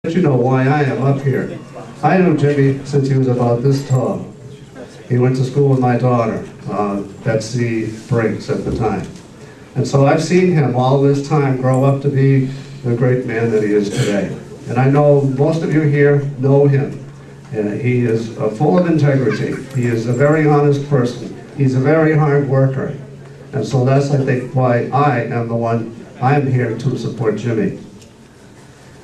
Let you know why I am up here. I knew Jimmy since he was about this tall. He went to school with my daughter, Betsy Briggs at the time. And so I've seen him all this time grow up to be the great man that he is today. And I know most of you here know him. He is full of integrity. He is a very honest person. He's a very hard worker. And so that's, I think, why I am here to support Jimmy.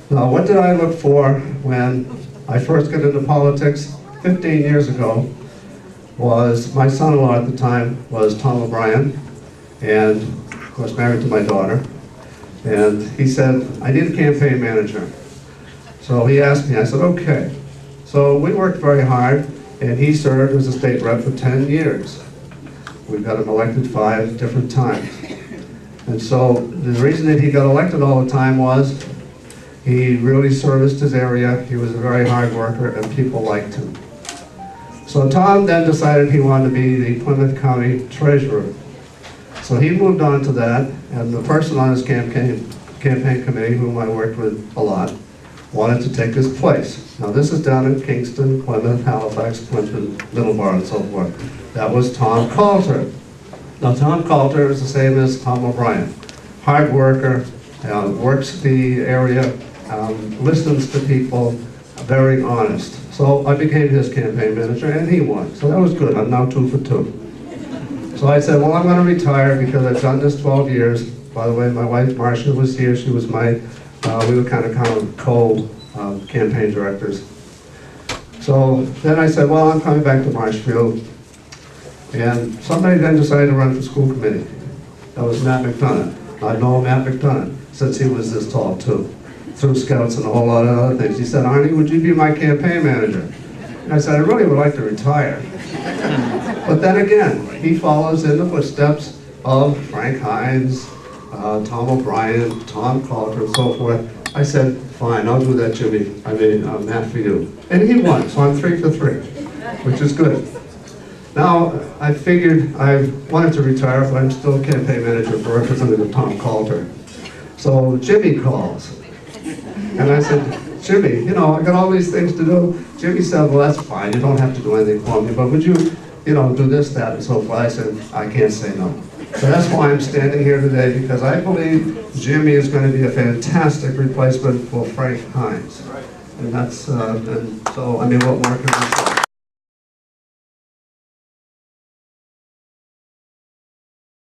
Now, what did I look for when I first got into politics 15 years ago? Was my son-in-law at the time was Tom O'Brien, and of course married to my daughter. And he said, I need a campaign manager. So he asked me, I said, okay. So we worked very hard, and he served as a state rep for 10 years. We got him elected 5 different times. And so the reason that he got elected all the time was he really serviced his area. He was a very hard worker, and people liked him. So Tom then decided he wanted to be the Plymouth County Treasurer. So he moved on to that, and the person on his campaign committee, whom I worked with a lot, wanted to take his place. Now this is down in Kingston, Plymouth, Halifax, Clinton, Middleborough, and so forth. That was Tom Coulter. Now Tom Coulter is the same as Tom O'Brien. Hard worker, works the area, listens to people, very honest. So I became his campaign manager, and he won. So that was good. I'm now 2 for 2. So I said, well, I'm going to retire because I've done this 12 years. By the way, my wife Marshfield was here. She was my, we were kind of co-campaign directors. So then I said, well, I'm coming back to Marshfield. And somebody then decided to run for school committee. That was Matt McDonough. I know Matt McDonough since he was this tall too, through scouts and a whole lot of other things. He said, Arnie, would you be my campaign manager? And I said, I really would like to retire. But then again, he follows in the footsteps of Frank Hines, Tom O'Brien, Tom Coulter, and so forth. I said, fine, I'll do that, Jimmy. Matt for you. And he won, so I'm 3 for 3, which is good. Now, I figured I wanted to retire, but I'm still campaign manager for Representative Tom Coulter. So Jimmy calls. And I said, Jimmy, you know, I got all these things to do. Jimmy said, well, that's fine. You don't have to do anything for me, but would you, do this, that, and so forth? I said, I can't say no. So that's why I'm standing here today, because I believe Jimmy is going to be a fantastic replacement for Frank Hines. And that's, and so, I mean, what more can we say?